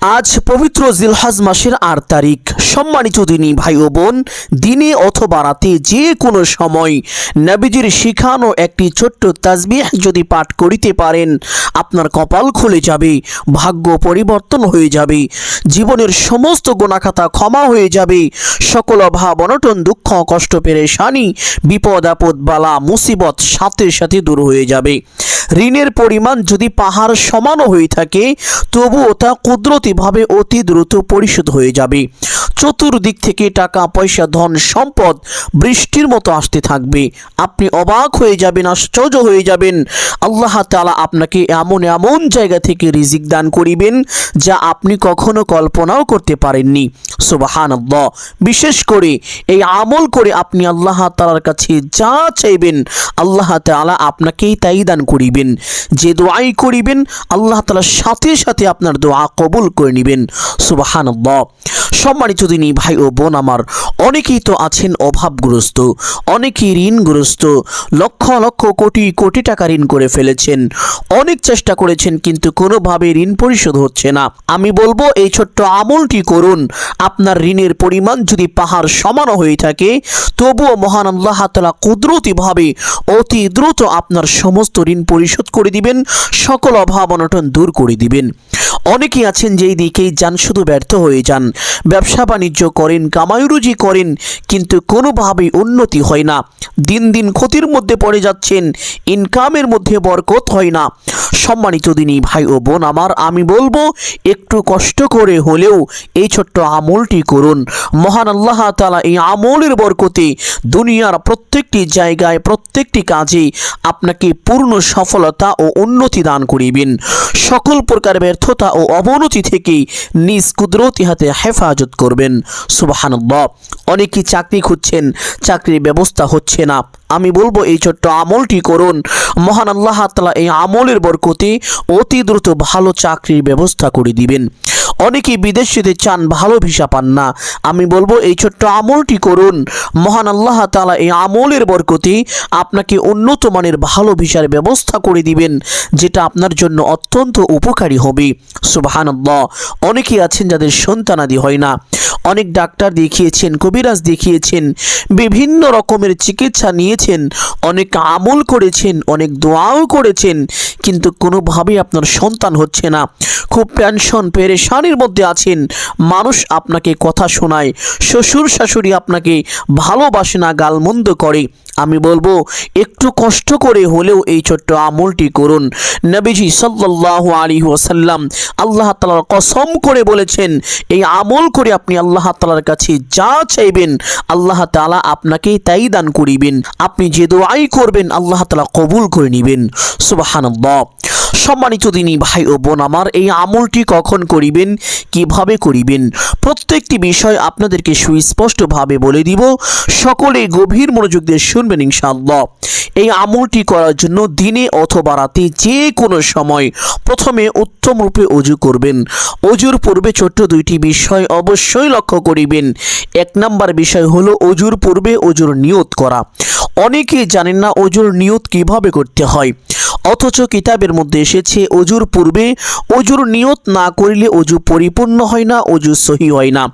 আজ পবিত্র জিলহজ মাসের ৮ তারিখ। সম্মানিত দিনী ভাই ও বোন, দিনে অথবা রাতে যে কোনো সময় নবীজির শিখানো একটি ছোট্ট তাসবিহ যদি পাঠ করিতে পারেন, আপনার কপাল খুলে যাবে, ভাগ্য পরিবর্তন হয়ে যাবে, জীবনের সমস্ত গুনাহখাতা ক্ষমা হয়ে যাবে, সকল অভাব অনটন দুঃখ কষ্ট পেরেশানি বিপদ আপদ বালা মুসিবত সাথে সাথে দূর হয়ে যাবে। ঋণের পরিমাণ যদি পাহাড় সমানও হয়ে থাকে, তবুও তা কুদরতিভাবে অতি দ্রুত পরিশোধ হয়ে যাবে। চতুর্দিক থেকে টাকা পয়সা ধন সম্পদ বৃষ্টির মতো আসতে থাকবে। আপনি অবাক হয়ে যাবেন, আশ্চর্য হয়ে যাবেন। আল্লাহ তাআলা আপনাকে এমন এমন জায়গা থেকে রিজিক দান করিবেন যা আপনি কখনো কল্পনাও করতে পারেননি। সুবহানাল্লাহ। বিশেষ করে এই আমল করে আপনি আল্লাহ তাআলার কাছে যা চাইবেন, আল্লাহ তাআলা আপনাকেই তাই দান করিবেন। যে দোয়াই করিবেন, আল্লাহ তাআলা সাথে সাথে আপনার দোয়া কবুল করে নেবেন। সুবহানাল্লাহ। সম্মানিত দিনী ভাই ও বোন আমার, অনেকেই তো আছেন অভাবগ্রস্ত, অনেকেই ঋণগ্রস্ত, লক্ষ লক্ষ কোটি কোটি টাকা ঋণ করে ফেলেছেন, অনেক চেষ্টা করেছেন কিন্তু কোনোভাবে ঋণ পরিশোধ হচ্ছে না। আমি বলবো এই ছোট্ট আমলটি করুন। আপনার ঋণের পরিমাণ যদি পাহাড় সমান হয়ে থাকে, তবুও মহান আল্লাহ তাআলা কুদরতিভাবে অতি দ্রুত আপনার সমস্ত ঋণ পরিশোধ করে দিবেন, সকল অভাব অনটন দূর করে দিবেন। অনেকেই আছেন যেই দিকেই যান শুধু ব্যর্থ হয়ে যান। ব্যবসা বাণিজ্য করেন, কামাই রুজি করেন, কিন্তু কোনোভাবেই উন্নতি হয় না। দিন দিন ক্ষতির মধ্যে পড়ে যাচ্ছেন, ইনকামের মধ্যে বরকত হয় না। সম্মানিত দিনী ভাই ও বোন আমার, আমি বলবো একটু কষ্ট করে হলেও এই ছোট্ট আমলটি করুন। মহান আল্লাহ তাআলা এই আমলের বরকতে দুনিয়ার প্রত্যেকটি জায়গায় প্রত্যেকটি কাজে আপনাকে পূর্ণ সফলতা ও উন্নতি দান করিবেন। সকল প্রকার ব্যর্থতা ও অবনতি থেকে নিজ কুদরতি হাতে হেফাজত করবেন। সুবহানাল্লাহ। অনেকেই চাকরি খুঁজছেন, চাকরির ব্যবস্থা হচ্ছে না। আমি বলবো এই ছোট্ট আমলটি করুন। মহান আল্লাহ তাআলা এই আমলের বরকতে অতি দ্রুত ভালো চাকরির ব্যবস্থা করে দিবেন। অনেকেই বিদেশ যেতে চান, ভালো ভিসা পান না। আমি বলবো এই ছোট্ট আমলটি করুন। মহান আল্লাহ তাআলা এই আমলের বরকতে আপনাকে উন্নত মানের ভালো ভিসার ব্যবস্থা করে দিবেন, যেটা আপনার জন্য অত্যন্ত উপকারী হবে। সুবহানাল্লাহ। অনেকেই আছেন যাদের সন্তানাদি হয় না, অনেক ডাক্তার দেখিয়েছেন, কবিরাজ দেখিয়েছেন, বিভিন্ন রকমের চিকিৎসা নিয়েছেন, অনেক আমল করেছেন, অনেক দোয়াও করেছেন, কিন্তু কোনোভাবেই আপনার সন্তান হচ্ছে না। খুব টেনশন পেরেশানির মধ্যে আছেন। মানুষ আপনাকে কথা শোনায়, শ্বশুর শাশুড়ি আপনাকে ভালোবাসে না, গালমন্দ করে। আমি বলবো একটু কষ্ট করে হলেও এই ছোট্ট আমলটি করুন। নবীজি সাল্লাল্লাহু আলাইহি ওয়াসাল্লাম আল্লাহ তাআলার কসম করে বলেছেন, এই আমল করে আপনি আল্লাহ তাআলার কাছে যা চাইবেন, আল্লাহ তাআলা আপনাকে তাই দান করিবেন। আপনি যে দোয়াই করবেন, আল্লাহ তাআলা কবুল করে নেবেন। সুবহানাল্লাহ। সম্মানিত দিনী ভাই ও বোন আমার, এই আমলটি কখন করিবেন, কিভাবে করিবেন, প্রত্যেকটি বিষয় আপনাদেরকে সুস্পষ্টভাবে বলে দিব। সকলে গভীর মনোযোগ দিয়ে শুনবেন ইনশাআল্লাহ। এই আমলটি করার জন্য দিনে অথবা রাতে যে কোনো সময় প্রথমে উত্তম রূপে ওযু করবেন। ওযুর পূর্বে ছোট্ট দুইটি বিষয় অবশ্যই লক্ষ্য করিবেন। এক নাম্বার বিষয় হলো ওযুর পূর্বে ওযুর নিয়ত করা। অনেকেই জানেন না ওযুর নিয়ত কিভাবে করতে হয়, অথচ কিতাবের মধ্যে এসেছে ওযুর পূর্বে ওযুর নিয়ত না করিলে ওযু পরিপূর্ণ হয় না, ওযু সহি হয় না।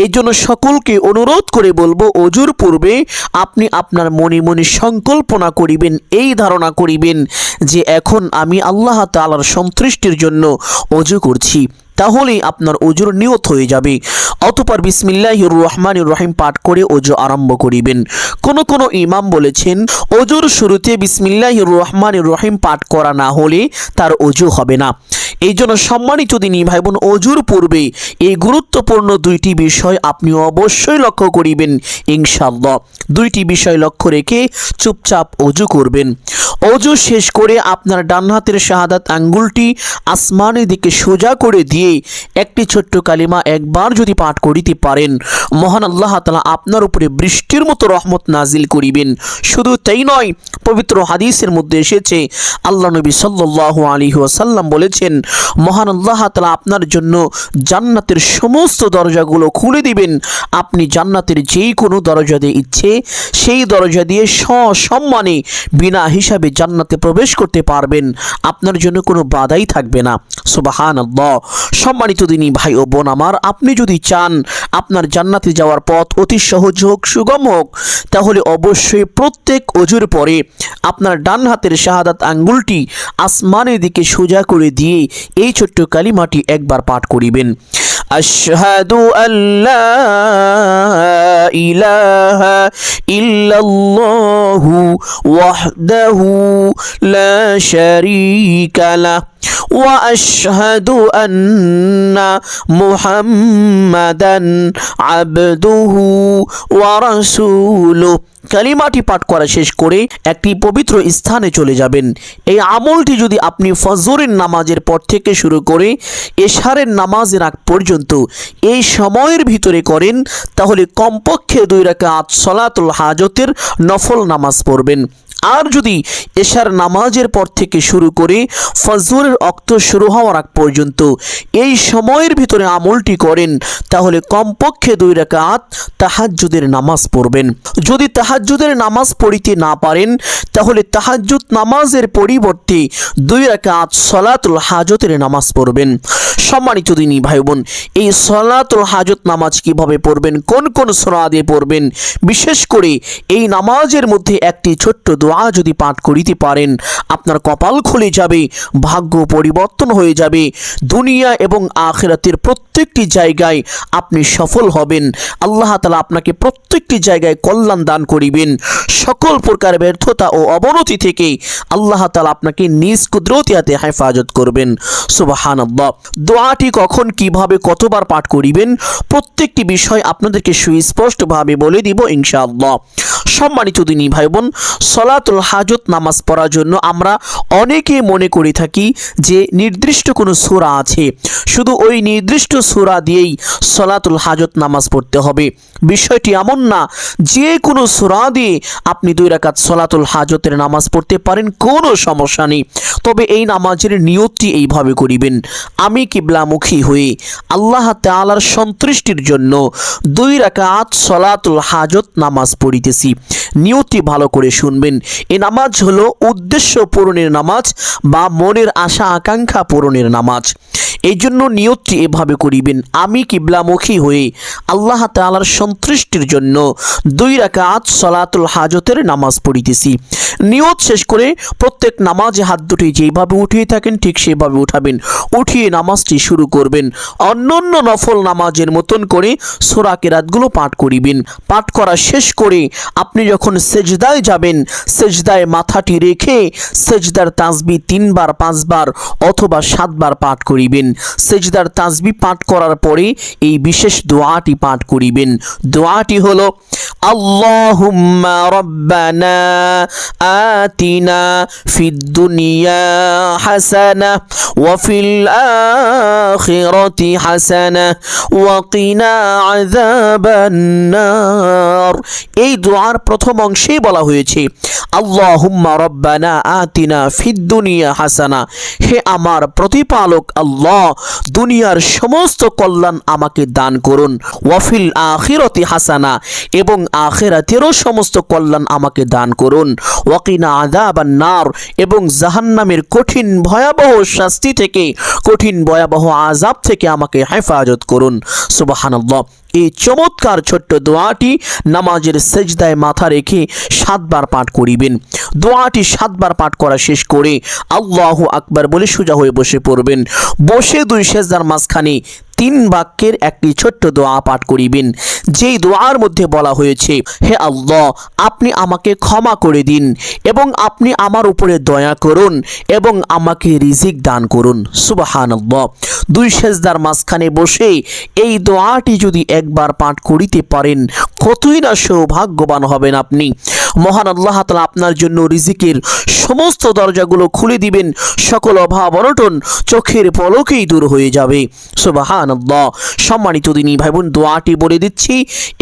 এই জন্য সকলকে অনুরোধ করে বলবো, ওযুর পূর্বে আপনি আপনার মনে মনে সংকল্পনা করিবেন, এই ধারণা করিবেন যে এখন আমি আল্লাহ তাআলার সন্তুষ্টির জন্য ওযু করছি, তাহলেই আপনার ওযুর নিয়ত হয়ে যাবে। অতঃপর বিসমিল্লাহির রহমানির রহিম পাঠ করে ওযু আরম্ভ করিবেন। কোন ইমাম বলেছেন ওযুর শুরুতে বিসমিল্লাহির রহমানির রহিম পাঠ করা না হলে তার ওযু হবে না। এই জন্য সম্মানিত দিনী ভাই বোন, ওযুর পূর্বে এই গুরুত্বপূর্ণ দুইটি বিষয় আপনি অবশ্যই লক্ষ্য করিবেন ইনশাআল্লাহ। দুইটি বিষয় লক্ষ্য রেখে চুপচাপ ওযু করবেন। ওযু শেষ করে আপনার ডান হাতের শাহাদাত আঙ্গুলটি আসমানের দিকে সোজা করে দিয়ে একটি ছোট্ট কালিমা একবার যদি পাঠ করিতে পারেন, মহান আল্লাহ তাআলা আপনার উপরে বৃষ্টির মতো রহমত নাজিল করিবেন। শুধু তাই নয়, পবিত্র হাদিসের মধ্যে এসেছে আল্লাহ নবী সাল্লাল্লাহু আলাইহি ওয়াসাল্লাম বলেছেন, মহান আল্লাহ তাআলা আপনার জন্য জান্নাতের সমস্ত দরজাগুলো খুলে দিবেন। আপনি জান্নাতের যেই কোনো দরজা দিয়ে ইচ্ছে সেই দরজা দিয়ে সসম্মানে বিনা হিসাবে জান্নাতে প্রবেশ করতে পারবেন, আপনার জন্য কোনো বাধাই থাকবে না। সুবহানাল্লাহ। সম্মানিত দিনী ভাই ও বোন আমার, আপনি যদি চান আপনার জান্নাতে যাওয়ার পথ অতি সহজ হোক, সুগম হোক, তাহলে অবশ্যই প্রত্যেক ওযুর পরে আপনার ডান হাতের শাহাদাত আঙ্গুলটি আসমানের দিকে সোজা করে দিয়ে এই ছোট্ট কালিমাটি একবার পাঠ করিবেন। আশহাদু আল্লা ইলাহা ইল্লাল্লাহু ওয়াহদাহু লা শারীকা লাহু ওয়া আশহাদু আন্না মুহাম্মাদান আবদুহু ওয়া রাসূলুহু। কালিমাটি পাঠ করা শেষ করে একটি পবিত্র স্থানে চলে যাবেন। এই আমলটি যদি আপনি ফজরের নামাজের পর থেকে শুরু করে এশারের নামাজের আগ পর্যন্ত এই সময়ের ভিতরে করেন, তাহলে কমপক্ষে 2 রাকাত সলাতুল হাজতের নফল নামাজ পড়বেন। আর যদি এশার নামাজের পর থেকে শুরু করে ফজরের ওয়াক্ত শুরু হওয়ার আগ পর্যন্ত এই সময়ের ভিতরে আমলটি করেন, তাহলে কমপক্ষে 2 রাকাত তাহাজ্জুদের নামাজ পড়বেন। যদি তাহাজ্জুদের নামাজ পড়িতে না পারেন, তাহলে তাহাজ্জুদ নামাজের পরিবর্তে 2 রাকাত সলাতুল হাজতের নামাজ পড়বেন। সম্মানিত দিনী ভাই বোন, এই সলাতুল হাজত নামাজ কিভাবে পড়বেন, কোন কোন সূরা দিয়ে পড়বেন, বিশেষ করে এই নামাজের মধ্যে একটি ছোট্ট দোয়া যদি পাঠ করিতে পারেন, আপনার কপাল খুলে যাবে, ভাগ্য পরিবর্তন হয়ে যাবে, দুনিয়া এবং আখিরাতের প্রত্যেকটি জায়গায় আপনি সফল হবেন। আল্লাহ তাআলা আপনাকে প্রত্যেকটি জায়গায় কল্যাণ দান করিবেন। সকল প্রকার ব্যর্থতা ও অবনতি থেকে আল্লাহ তাআলা আপনাকে নিজ কুদরতি হাতে হেফাজত করবেন। সুবহানাল্লাহ। দোয়াটি কখন, কিভাবে, কতবার পাঠ করিবেন, প্রত্যেকটি বিষয় আপনাদেরকে সুস্পষ্টভাবে বলে দিব ইনশাআল্লাহ। সম্মানিত দিনী ভাই বোন, সলাতুল হাজত নামাজ পড়ার জন্য আমরা অনেকে মনে করে থাকি যে নির্দিষ্ট কোনো সূরা আছে, শুধু ওই নির্দিষ্ট সূরা দিয়েই সলাতুল হাজত নামাজ পড়তে হবে। বিষয়টি এমন না, যে কোনো সূরা দিয়ে আপনি 2 রাকাত সলাতুল হাজতের নামাজ পড়তে পারেন, কোনো সমস্যা নেই। তবে এই নামাজের নিয়তটি এইভাবে করিবেন, আমি কিবলামুখী হয়ে আল্লাহ তাআলার সন্তুষ্টির জন্য 2 রাকাত সলাতুল হাজত নামাজ পড়িতেছি। নিয়তটি ভালো করে শুনবেন। এই নামাজ হলো উদ্দেশ্য পূরণের নামাজ বা মনের আশা আকাঙ্ক্ষা পূরণের নামাজ। এই জন্য নিয়তটি এভাবে করিবেন, আমি কিবলামুখী হয়ে আল্লাহ তাআলার সন্তুষ্টির জন্য 2 রাকাত সলাতুল হাজতের নামাজ পড়িতেছি। নিয়ত শেষ করে প্রত্যেক নামাজে হাত দুটি যেভাবে উঠিয়ে থাকেন ঠিক সেভাবে উঠাবেন, উঠিয়ে নামাজটি শুরু করবেন। অন্যান্য নফল নামাজের মতন করে সূরা কিরাতগুলো পাঠ করিবেন। পাঠ করা শেষ করে আপনি যখন সেজদায় যাবেন, সেজদায় মাথাটি রেখে সেজদার তাসবিহ 3 বার, 5 বার অথবা 7 বার পাঠ করিবেন। সেজদার তাসবিহ পাঠ করার পরে এই বিশেষ দোয়াটি পাঠ করিবেন। দোয়াটি হলো, আল্লাহুম্মা রাব্বানা আতিনা ফিদ দুনিয়া হাসানাহ ওয়া ফিল আখিরাতি হাসানাহ ওয়া কিনা আযাবান নার। এই দোয়ার প্রথম অংশেই বলা হয়েছে, আল্লাহুম্মা রাব্বানা আতিনা ফিদ দুনিয়া হাসানা, হে আমার প্রতিপালক আল্লাহ, দুনিয়ার সমস্ত কল্যাণ আমাকে দান করুন। ওয়া ফিল আখিরাতি হাসানা, এবং আখিরাতেরও সমস্ত কল্যাণ আমাকে দান করুন। ওয়া কিনা আযাবান নার, এবং জাহান্নামের কঠিন ভয়াবহ শাস্তি থেকে, কঠিন ভয়াবহ আযাব থেকে আমাকে হেফাজত করুন। সুবহানাল্লাহ। এই চমৎকার ছোট্ট দোয়াটি নামাজের সেজদায় মাথা রেখে 7 বার পাঠ করিবেন। দোয়াটি 7 বার পাঠ করা শেষ করে আল্লাহু আকবার বলে সোজা হয়ে বসে পড়বেন। বসে 2 সেজদার মাঝখানে 3 বাক্যের একটি ছোট্ট দোয়া পাঠ করিবেন, যেই দোয়ার মধ্যে বলা হয়েছে, হে আল্লাহ, আপনি আমাকে ক্ষমা করে দিন এবং আপনি আমার উপরে দয়া করুন এবং আমাকে রিজিক দান করুন। সুবহানাল্লাহ। 2 সেজদার মাঝখানে বসে এই দোয়াটি যদি একবার পাঠ করিতে পারেন, কতই না সৌভাগ্যবান হবেন আপনি। মহান আল্লাহ তাআলা আপনার জন্য রিজিকের সমস্ত দরজাগুলো খুলে দিবেন, সকল অভাব অনটন চোখের পলকেই দূর হয়ে যাবে। সুবহানাল্লাহ। সম্মানিত দিনী ভাই বোন, দোয়াটি বলে দিচ্ছি,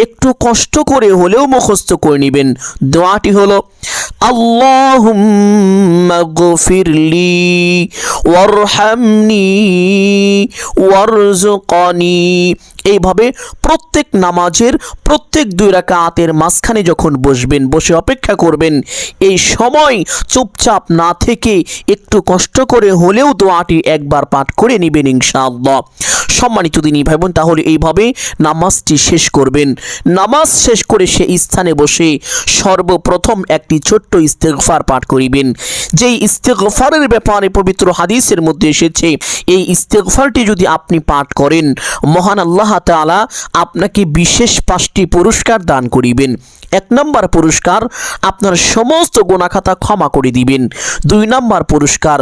একটু কষ্ট করে হলেও মুখস্থ করে নেবেন। দোয়াটি হলো, আল্লাহুম্মা গফিরলি ওয়ারহামনি ওয়ারযুকনি এইভাবে প্রত্যেক নামাজের প্রত্যেক 2 রাকাতের মাঝখানে যখন বসবেন, বসে অপেক্ষা করবেন, এই সময় চুপচাপ না থেকে একটু কষ্ট করে হলেও দোয়াটি একবার পাঠ করে নেবেন ইনশাআল্লাহ। সম্মানিত দিনী ভাই বোন, তাহলে এইভাবে নামাজটি শেষ করবেন। নামাজ শেষ করে সেই স্থানে বসে সর্বপ্রথম একটি ছোট্ট ইস্তেগফার পাঠ করিবেন। যেই ইস্তেগফারের ব্যাপারে পবিত্র হাদিসের মধ্যে এসেছে, এই ইস্তেগফারটি যদি আপনি পাঠ করেন, মহান আল্লাহ তাআলা আপনাকে বিশেষ 5টি পুরস্কার দান করিবেন। 1 নম্বর পুরস্কার, আপনার সমস্ত গুনাহখাতা ক্ষমা করে দিবেন। 2 নম্বর পুরস্কার,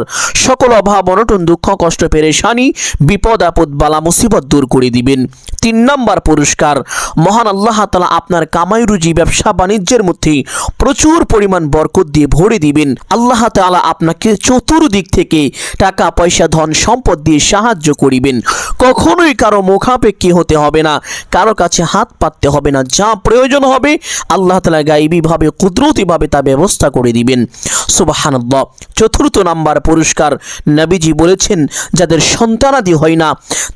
সকল অভাব অনটন দুঃখ কষ্ট পেরেশানি বিপদ আপদ বালা মুসিবত দূর করে দিবেন। 3 নম্বর পুরস্কার, মহান আল্লাহ তাআলা আপনার কামাই রুজি ব্যবসা বাণিজ্যের মধ্যে প্রচুর পরিমাণ বরকত দিয়ে ভরে দিবেন। আল্লাহ তাআলা আপনাকে চতুর্দিক থেকে টাকা পয়সা ধন সম্পদ দিয়ে সাহায্য করিবেন। কখনোই কারো মুখাপেক্ষী হতে হবে না, কারো কাছে হাত পাততে হবে না। যা প্রয়োজন হবে আল্লাহ তাআলা গায়বীভাবে কুদরতিভাবে তা ব্যবস্থা করে দিবেন। সুবহানাল্লাহ। 4th নাম্বার পুরস্কার, নবীজি বলেছেন, যাদের সন্তানাদি হয় না,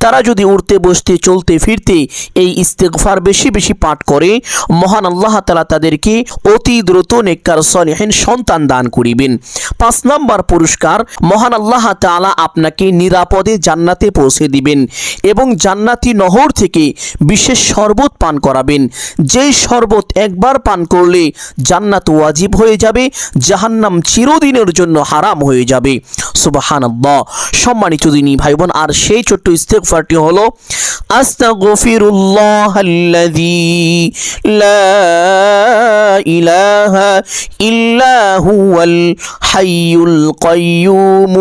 তারা যদি উঠতে বসতে চলতে ফিরতে এই ইস্তেগফার বেশি বেশি পাঠ করে, মহান আল্লাহ তাআলা তাদেরকে অতি দ্রুত নেককার সলিহিন সন্তান দান করিবেন। 5 নাম্বার পুরস্কার, মহান আল্লাহ তাআলা আপনাকে নিরাপদে জান্নাতে পৌঁছে দিবেন এবং জান্নাতি নহর থেকে বিশেষ শরবত পান করাবেন। যেই শরবত একবার পান করলে জান্নাত ওয়াজিব হয়ে যাবে, জাহান্নাম চিরদিনের জন্য হারাম হয়ে যাবে। সুবহানাল্লাহ। সম্মানিত দিনী ভাই বোন, আর সেই ছোট্ট ইস্তেগফারটি হলো, আস্তাগফিরুল্লাহাল্লাযী লা ইলাহা ইল্লা হুয়াল হাইয়ুল কাইয়্যুম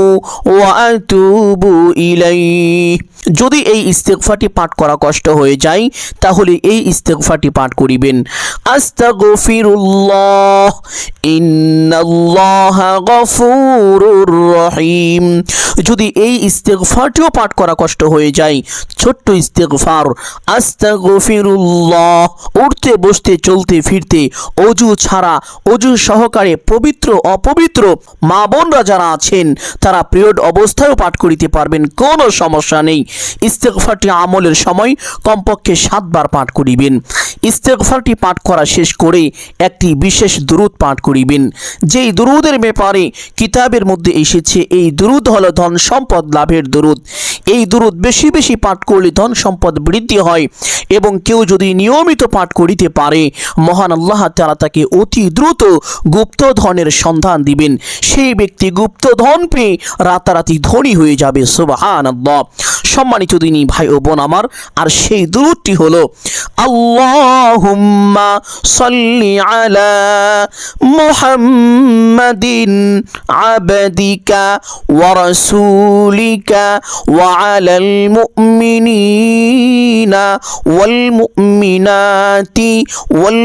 ওয়া আতুবু ইলাইহি। যদি এই ইস্তেগফারটি পাঠ করা কষ্ট হয়ে যায়, তাহলে এই ইস্তেগফারটি পাঠ করিবেন, আস্তাগফিরুল্লাহ ইন্নাল্লাহা গফুরুর রহিম। যদি এই ইস্তেগফারটিও পাঠ করা কষ্ট হয়ে যায়, ছোট্ট ইস্তেগফার, আস্তাগফিরুল্লাহ, উঠতে বসতে চলতে ফিরতে অজু ছাড়া অজু সহকারে পবিত্র অপবিত্র মা বোনরা যারা আছেন, তারা পিরিয়ড অবস্থায়ও পাঠ করিতে পারবেন, কোনো সমস্যা নেই। ইস্তেগফারটি আমলের সময় কমপক্ষে 7 বার পাঠ করিবেন। ইস্তেগফারটি পাঠ করা শেষ করে একটি বিশেষ দুরূদ পাঠ করিবেন। যেই দুরূদের ব্যাপারে কিতাবের মধ্যে এসেছে, এই দুরূদ হলো ধন সম্পদ লাভের দুরূদ। এই দুরূদ বেশি বেশি পাঠ করলে ধন সম্পদ বৃদ্ধি হয় এবং কেউ যদি নিয়মিত পাঠ করিতে পারে, মহান আল্লাহ তাআলা তাকে অতি দ্রুত গুপ্ত ধনের সন্ধান দিবেন। সেই ব্যক্তি গুপ্ত ধন পেয়ে রাতারাতি ধনী হয়ে যাবে। সুবহানাল্লাহ। সম্মানিত দিনী ভাই ও বোন আমার, আর সেই দুরূদটি হলো, আল্লাহুম্মা সাল্লি আলা মুহাম্মাদিন আবদিকা ওয়া রাসূলিকা ওয়া আলাল মুমিনিনা ওয়াল মুমিনাতি ওয়াল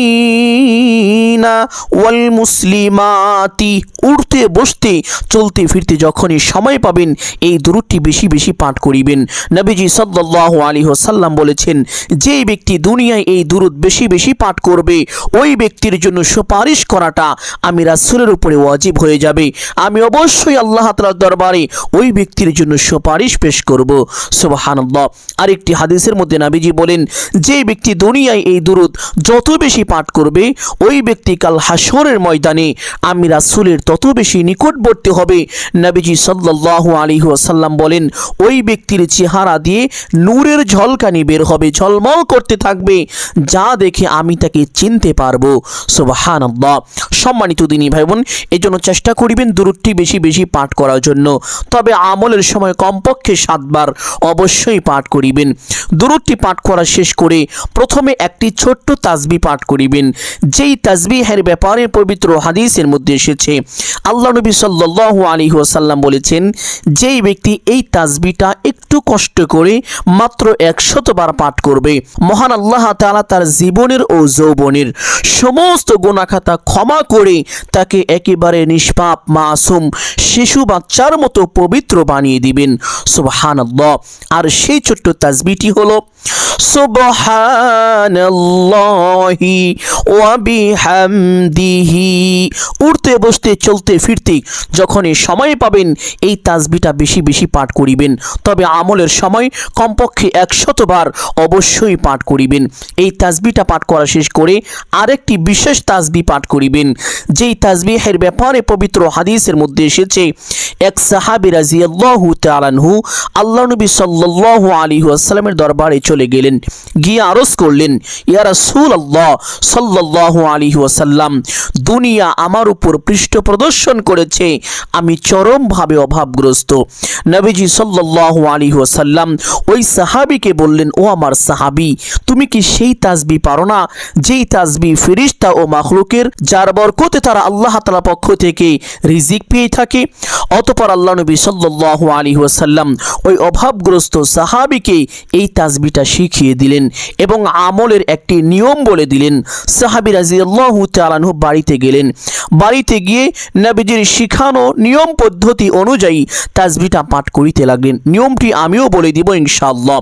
মুসলিমিনা ওয়াল মুসলিমাতি। উঠতে বসতে চলতে ফিরতে যখনই সময় পাবেন, এই দুরূদটি বেশি বেশি পাঠ করিবেন। নবীজি সাল্লাল্লাহু আলাইহি ওয়াসাল্লাম বলেছেন, যে ব্যক্তি দুনিয়ায় এই দুরূদ বেশি বেশি পাঠ করবে, ওই ব্যক্তির জন্য সুপারিশ করাটা আমি রাসূলের উপরে ওয়াজিব হয়ে যাবে। আমি অবশ্যই আল্লাহ তাআলার দরবারে ওই ব্যক্তির জন্য সুপারিশ পেশ করব। সুবহানাল্লাহ। আরেকটি হাদিসের মধ্যে নবীজি বলেন, যে ব্যক্তি দুনিয়ায় এই দুরূদ যত বেশি পাঠ করবে, ওই ব্যক্তি কাল হাসরের ময়দানে আমি রাসূলের তত বেশি নিকটবর্তী হবে। নবীজি সাল্লাল্লাহু আলাইহি ওয়াসাল্লাম বলেন, ওই ব্যক্তির চেহারা দিয়ে নূরের ঝলকানি বের হবে, ঝলমল করতে থাকবে, যা দেখে আমি তাকে চিনতে পারবো। সুবহানাল্লাহ। সম্মানিত দিনী ভাই বোন, এই জন্য চেষ্টা করিবেন দুরূদটি বেশি বেশি পাঠ করার জন্য। তবে আমলের সময় কমপক্ষে 7 বার অবশ্যই পাঠ করিবেন। দুরূদটি পাঠ করা শেষ করে প্রথমে একটি ছোট্ট তাসবিহ পাঠ করিবেন। যেই তাসবিহের ব্যাপারে পবিত্র হাদিসের মধ্যে এসেছে, আল্লাহ নবী সাল্লাল্লাহু আলাইহি ওয়াসাল্লাম বলেছেন, যেই ব্যক্তি এই তাসবিহটা একটু কষ্ট করে মাত্র 100 বার পাঠ করবে, মহান আল্লাহ তাআলা তার জীবনের ও যৌবনের সমস্ত গুনাহখাতা ক্ষমা করে তাকে একেবারে নিষ্পাপ মাসুম শিশু বাচ্চার মতো পবিত্র বানিয়ে দিবেন। সুবহানাল্লাহ। আর সেই ছোট্ট তাসবিহ তাসবিহটি হলো সুবহানাল্লাহি ওয়া বিহামদিহি। উঠতে বসতে চলতে ফিরতে যখনই সময় পাবেন এই তাসবিহটা বেশি বেশি পাঠ করিবেন। তবে আমলের সময় কমপক্ষে 100 বার অবশ্যই পাঠ করিবেন। এই তাসবিহটা পাঠ করা শেষ করে আরেকটি বিশেষ তাসবিহ পাঠ করিবেন, যেই তাসবিহের ব্যাপারে পবিত্র হাদিসের মধ্যে এসেছে, এক সাহাবী রাদিয়াল্লাহু তাআলা আনহু আল্লাহ নবী সাল্লাল্লাহু আলাইহি ওয়াসাল্লামের দরবারে চলে গেলেন, গিয়ে আরজ করলেন, ইয়া রাসূলুল্লাহ সাল্লাল্লাহু আলাইহি ওয়াসাল্লাম, দুনিয়া আমার উপর পৃষ্ঠ প্রদর্শন করেছে, আমি চরমভাবে অভাবগ্রস্ত। নবীজি সাল্লাল্লাহু আলাইহি ওয়াসাল্লাম ওই সাহাবীকে বললেন, ও আমার সাহাবী, তুমি কি সেই তাসবিহ পারো না যেই তাসবিহ ফেরেশতা ও মাখলুকের যার বরকতে তারা আল্লাহ তাআলার পক্ষ থেকে রিজিক পেয়ে থাকে? অতঃপর আল্লাহ নবী সাল্লাল্লাহু আলাইহি ওয়াসাল্লাম ওই অভাবগ্রস্ত সাহাবীকে এই তাসবিহটা শিখিয়ে দিলেন এবং আমলের একটি নিয়ম বলে দিলেন। সাহাবী রাদিয়াল্লাহু তাআলা আনহু বাড়িতে গেলেন, বাড়িতে গিয়ে নবীজির শিখানো নিয়ম পদ্ধতি অনুযায়ী তাসবিহটা পাঠ করিতে লাগলেন। নিয়মটি আমিও বলে দিব ইনশাআল্লাহ।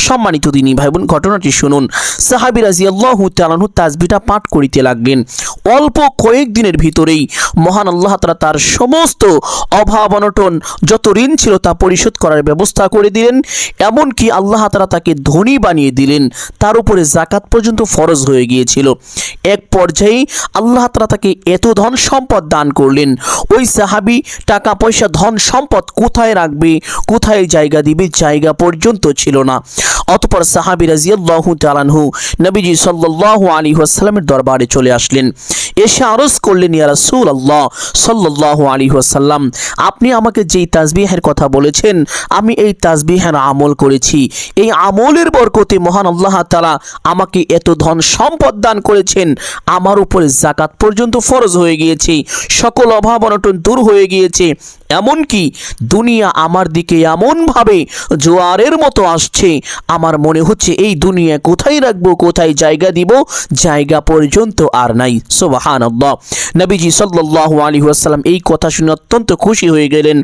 সম্মানিত দিনী ভাই বোন, ঘটনাটি শুনুন। সাহাবী রাদিয়াল্লাহু তাআলা আনহু তাসবিহটা পাঠ করিতে লাগলেন। অল্প কয়েকদিনের ভিতরেই মহান আল্লাহ তাআলা তার সমস্ত অভাব অনটন যত ঋণ ছিল তা পরিশোধ করার ব্যবস্থা করে দিলেন। এমনকি আল্লাহ তাআলা তাকে ধনী বানিয়ে দিলেন, তার উপরে যাকাত পর্যন্ত ফরজ হয়ে গিয়েছিল। এক পর্যায়ে আল্লাহ তাআলা তাকে এত ধন সম্পদ দান করলেন, ওই সাহাবী টাকা পয়সা ধন সম্পদ কোথায় রাখবে, কোথায় জায়গা দিবে, জায়গা পর্যন্ত ছিল না। অতঃপর সাহাবী রাদিয়াল্লাহু তাআলা আনহু নবীজি সাল্লাল্লাহু আলাইহি ওয়াসাল্লামের দরবারে চলে আসলেন, এসে আরজ করলেন, ইয়া রাসূলুল্লাহ সাল্লাল্লাহু আলাইহি ওয়াসাল্লাম, আপনি আমাকে যেই তাসবিহের কথা বলেছেন আমি এই তাসবিহের আমল করেছি। এই আমলের বরকতে মহান আল্লাহ তাআলা আমাকে এত ধন সম্পদ দান করেছেন, আমার উপরে যাকাত পর্যন্ত ফরজ হয়ে গিয়েছে, সকল অভাব অনটন দূর হয়ে গিয়েছে। এমনকি দুনিয়া আমার দিকে এমনভাবে জোয়ারের মতো আসছে, আমার মনে হচ্ছে এই দুনিয়া কোথায় রাখবো, কোথায় জায়গা দিব, জায়গা পর্যন্ত আর নাই। সুবহানাল্লাহ। নবীজি সাল্লাল্লাহু আলাইহি ওয়াসাল্লাম এই কথা শুনে অত্যন্ত খুশি হয়ে গেলেন।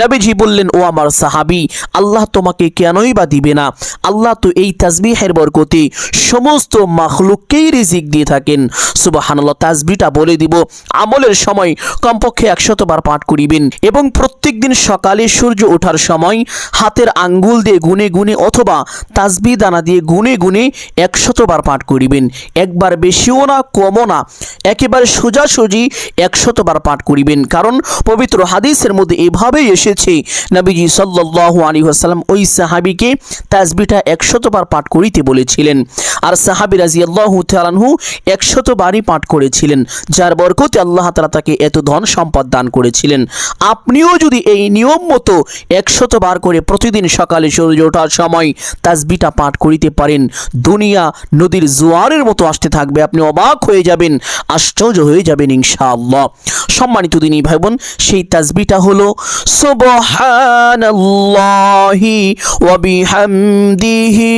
নবীজি বললেন, ও আমার সাহাবী, আল্লাহ তোমাকে কেনই বা দিবে না? আল্লাহ তো এই তাসবিহের বরকতে সমস্ত মাখলুককেই রিজিক দিয়ে থাকেন। সুবহানাল্লাহ। তাসবিহটা বলে দিব, আমলের সময় কমপক্ষে 100 বার পাঠ করিবেন এবং প্রত্যেকদিন সকালে সূর্য ওঠার সময় হাতের আঙ্গুল দিয়ে গুনে গুনে অথবা তাসবিহ দানা দিয়ে গুনে গুনে 100 বার পাঠ করিবেন। একবার বেশিও না কমও না, একেবারে সোজাসুজি 100 বার পাঠ করিবেন। কারণ পবিত্র হাদিসের মধ্যে এভাবেই এসেছে, নবীজি সাল্লাল্লাহু আলাইহি ওয়াসাল্লাম ওই সাহাবীকে তাসবিহটা 100 বার পাঠ করিতে বলেছিলেন, আর সাহাবী রাদিয়াল্লাহু তাআলা আনহু 100 বারই পাঠ করেছিলেন, যার বরকতে আল্লাহ তাআলা তাকে এত ধন সম্পদ দান করেছিলেন। আপনিও যদি এই নিয়ম মতো 100 বার করে প্রতিদিন সকালে সূর্য ওঠার সময় তাসবিহটা পাঠ করিতে পারেন, দুনিয়া নদীর জোয়ারের মতো আসতে থাকবে, আপনি অবাক হয়ে যাবেন, আশ্চর্য হয়ে যাবেন ইনশাআল্লাহ। সম্মানিত দিনী ভাই বোন, সেই তাসবিহটা হলো সুবহানাল্লাহি ওয়া বিহামদিহি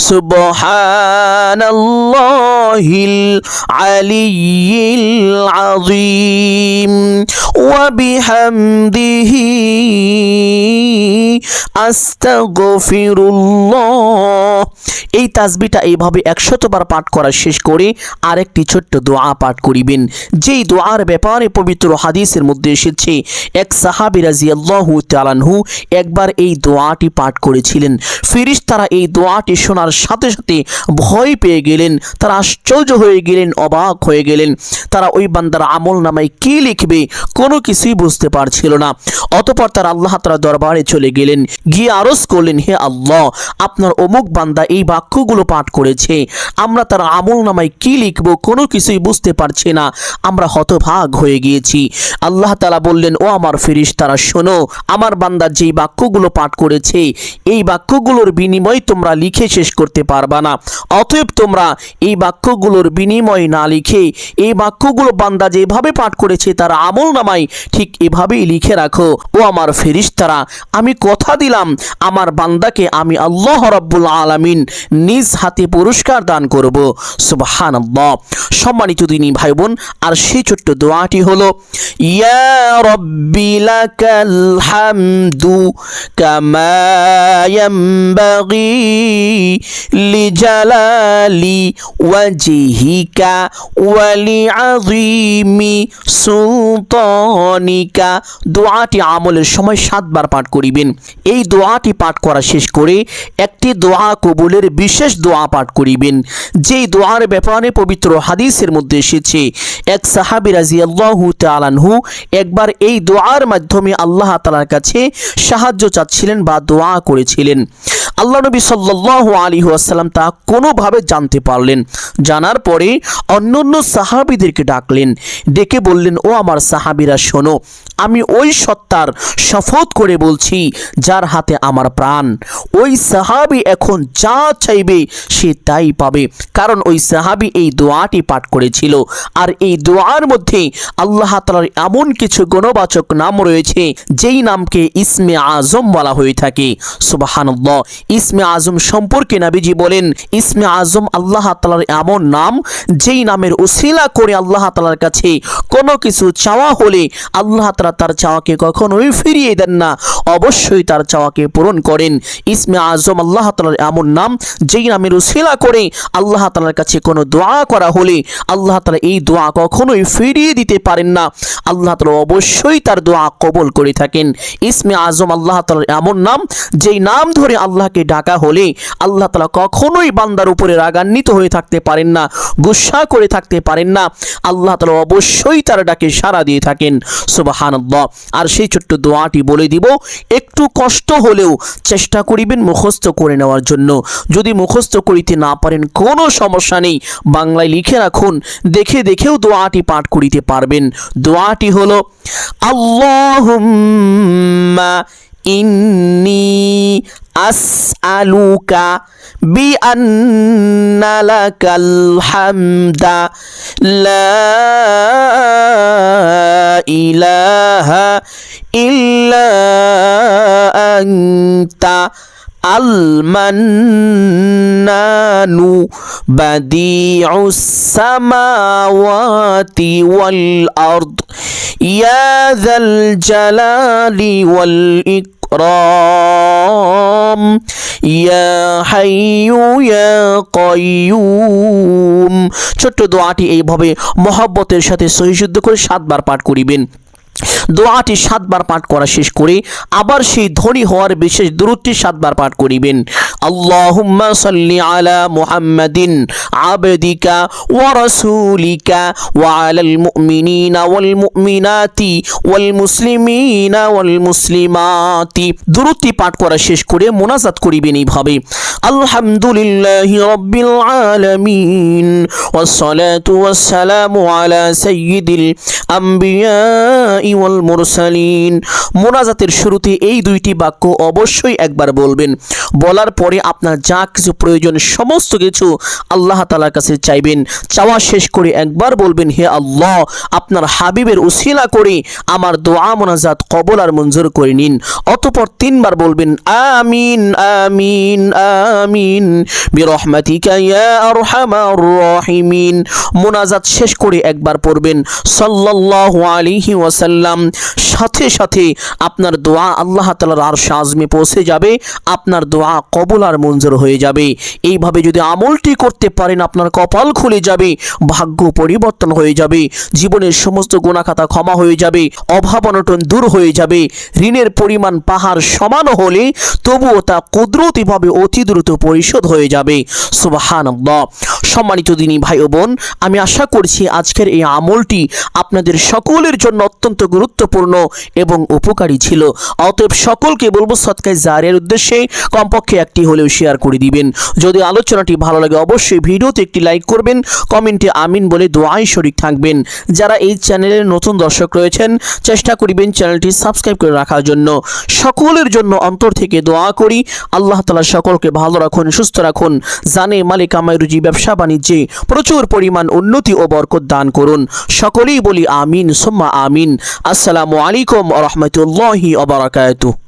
সুবহানাল্লাহিল আলিয়্যিল আযীম ওয়া বিহামদিহি আস্তাগফিরুল্লাহ। এই তাসবিহটা এইভাবে 100 বার পাঠ করা শেষ করে আরেকটি ছোট্ট দোয়া পাঠ করিবেন, যেই দোয়ার ব্যাপারে পবিত্র হাদিসের মধ্যে এসেছে, এক সাহাবী রাদিয়াল্লাহু তাআলা আনহু একবার এই দোয়াটি পাঠ করেছিলেন। ফেরেশতারা এই দোয়াটি শোনার সাথে সাথে ভয় পেয়ে গেলেন, তারা আশ্চর্য হয়ে গেলেন, অবাক হয়ে গেলেন। তারা ওই বান্দার আমল নামায় কি লিখবে কোনো কিছুই বুঝতে পারছিল না। অতঃপর তারা আল্লাহ তাআলার দরবারে চলে গেলেন, গিয়ে আরজ করলেন, হে আল্লাহ, আপনার অমুক বান্দা এই বাক্যগুলো পাঠ করেছে, আমরা তার আমল নামায় কি লিখব কোনো কিছুই বুঝতে পারছি না, আমরা হতভাগ হয়ে গিয়েছি। আল্লাহ তাআলা বললেন, ও আমার ফেরেশতারা শোনো, আমার বান্দা যেই বাক্যগুলো পাঠ করেছে এই বাক্যগুলোর বিনিময় তোমরা লিখে শেষ করতে পারবা না, অতএব তোমরা এই বাক্যগুলোর বিনিময় না লিখে এই বাক্যগুলো বান্দা যেভাবে পাঠ করেছে তার আমল নামায় ঠিক এভাবেই লিখে রাখো। ও আমার ফেরেশতারা, আমি কথা দিলাম আমার বান্দাকে আমি আল্লাহ রাব্বুল আলামিন নিজ হাতে পুরস্কার দান করব। সুবহানাল্লাহ। সম্মানিত দিনী ভাই বোন, আর সেই ছোট্ট দোয়াটি হলো ইয়া রাব্বি লাকাল হামদু কামা ইয়ানবাগি লিজালালি ওয়াজহিকা ওয়া লিআযীমি সুলতানিকা। দোয়াটি আমলের সময় 7 বার পাঠ করিবেন। এই দোয়াটি পাঠ করা শেষ করে একটি দোয়া কবুলের বিশেষ দোয়া পাঠ করিবেন, যেই দোয়ার ব্যাপারে পবিত্র হাদিসের মধ্যে এসেছে এক সাহাবী রাদিয়াল্লাহু তাআলা আনহু একবার এই দোয়ার মাধ্যমে আল্লাহ তাআলার কাছে সাহায্য চাচ্ছিলেন বা দোয়া করেছিলেন। আল্লাহ নবী সাল্লাল্লাহু আলাইহি ওয়াসাল্লাম তা কোনোভাবে জানতে পারলেন। জানার পরে অন্যান্য সাহাবীদেরকে ডাকলেন, ডেকে বললেন, ও আমার সাহাবীরা শোনো, আমি ওই সত্তার শপথ করে বলছি যার হাতে আমার প্রাণ, ওই সাহাবী এখন যা চাইবে সে তাই পাবে, কারণ ওই সাহাবী এই দোয়াটি পাঠ করেছিল। আর এই দোয়ার মধ্যে আল্লাহ তাআলার এমন কিছু গুণবাচক নাম রয়েছে যেই নামকে ইসমে আজম বলা হয়ে থাকে। সুবহানাল্লাহ। ইসমে আজম সম্পর্কে নবীজি বলেন, ইসমে আজম আল্লাহ তাআলার এমন নাম যেই নামের উসিলা করে আল্লাহ তাআলার কাছে কোনো কিছু চাওয়া হলে আল্লাহ তাআলা তার চাওয়াকে কখনোই ফিরিয়ে দেন না, অবশ্যই তার চাওয়াকে পূরণ করেন। ইসমে আজম আল্লাহ তাআলার এমন নাম যেই নামের উসিলা করে আল্লাহ তাআলার কাছে কোনো দোয়া করা হলে আল্লাহ তাআলা এই দোয়া কখনোই ফিরিয়ে দিতে পারেন না, আল্লাহ তাআলা অবশ্যই তার দোয়া কবুল করে থাকেন। ইসমে আজম আল্লাহ তাআলার এমন নাম যেই নাম ধরে আল্লাহকে ডাকা হলে আল্লাহ তাআলা কখনোই বান্দার উপরে রাগান্বিত হয়ে থাকতে পারেন না, গুসা করে থাকতে পারেন না, আল্লাহ তাআলা অবশ্যই তার ডাকে সাড়া দিয়ে থাকেন। সুবহানাল্লাহ। আর সেই ছোট্ট দোয়াটি বলে দিব, একটু কষ্ট হলেও চেষ্টা করিবেন মুখস্থ করে নেওয়ার জন্য। যদি মুখস্থ করিতে না পারেন কোনো সমস্যা নেই, বাংলায় লিখে রাখুন, দেখে দেখেও দোয়াটি পাঠ করিতে পারবেন। দোয়াটি হলো আল্লাহুম্মা ইন্নী আসআলুকা বিআন্না লাকাল হামদা লা ইলাহা ইল্লা আনতা আল মান্নানু বাদিউস সামাওয়াতি ওয়াল আরদ ইয়া যাল জালালি ওয়াল ইকরাম ইয়া হাইয়ু ইয়া কাইয়ুম। ছোট্ট দোয়াটি এইভাবে মহব্বতের সাথে সহিশুদ্ধ করে 7 বার পাঠ করিবেন। দোয়াটি 7 বার পাঠ করা শেষ করে আবার সেই ধনী হওয়ার বিশেষ দুরূদটি 7 বার পাঠ করিবেন। আল্লাহুম্মা সাল্লি আলা মুহাম্মাদিন আবদিকা ওয়া রাসূলিকা ওয়া আলাল মুমিনিনা ওয়াল মুমিনাতি ওয়াল মুসলিমিনা ওয়াল মুসলিমাতি। দুরূদটি পাঠ করা শেষ করে মোনাজাত করিবেন এইভাবে, আলহামদুলিল্লাহি রাব্বিল আলামিন ওয়াস সালাতু ওয়াস সালামু আলা সাইয়্যিদিল আম্বিয়া ওয়াল মুরসালিন। মোনাজাতের শুরুতে এই 2টি বাক্য অবশ্যই একবার বলবেন। বলার পরে আপনার যা কিছু প্রয়োজন সমস্ত কিছু আল্লাহ তাআলার কাছে চাইবেন। চাওয়া শেষ করে একবার বলবেন, হে আল্লাহ, আপনার হাবিবের উসিলা করে আমার দোয়া মোনাজাত কবুল আর মঞ্জুর করে নিন। অতঃপর 3 বার বলবেন, আমিন আমিন আমিন বিরহমাতিকা ইয়া আরহামার রাহিমিন। মোনাজাত শেষ করে একবার পড়বেন সাল্লাল্লাহু আলাইহি ওয়াসাল্লাম। সাথে সাথে আপনার দোয়া আল্লাহ তাআলার আরশ আযমে পৌঁছে যাবে, আপনার দোয়া কবুল আর মঞ্জুর হয়ে যাবে। এইভাবে যদি আমলটি করতে পারেন আপনার কপাল খুলে যাবে, ভাগ্য পরিবর্তন হয়ে যাবে, জীবনের সমস্ত গুনাহ খাতা ক্ষমা হয়ে যাবে, অভাব অনটন দূর হয়ে যাবে। ঋণের পরিমাণ পাহাড় সমান হলে তবুও তা কুদরতিভাবে অতি দ্রুত পরিশোধ হয়ে যাবে। সুবহানাল্লাহ। সম্মানিত দিনী ভাই ও বোন, আমি আশা করছি আজকের এই আমলটি আপনাদের সকলের জন্য অত্যন্ত গুরুত্বপূর্ণ এবং উপকারী ছিল। অতএব সকলকে বলবো সদকায়ে জারিয়ার উদ্দেশ্যে কমপক্ষে একটি হলেও শেয়ার করে দিবেন। যদি আলোচনাটি ভালো লাগে অবশ্যই ভিডিওতে একটি লাইক করবেন, কমেন্টে আমিন বলে দোয়ায় শরীক থাকবেন। যারা এই চ্যানেলের নতুন দর্শক রয়েছেন চেষ্টা করিবেন চ্যানেলটি সাবস্ক্রাইব করে রাখার জন্য। সকলের জন্য অন্তর থেকে দোয়া করি, আল্লাহ তাআলা সকলকে ভালো রাখুন, সুস্থ রাখুন, জানে মালে কামাই রুজি ব্যবসা বাণিজ্যে প্রচুর পরিমাণ উন্নতি ও বরকত দান করুন। সকলেই বলি আমিন সুম্মা আমিন। আসসালামু আলাইকুম ওয়া রাহমাতুল্লাহি ওয়া বারাকাতুহু।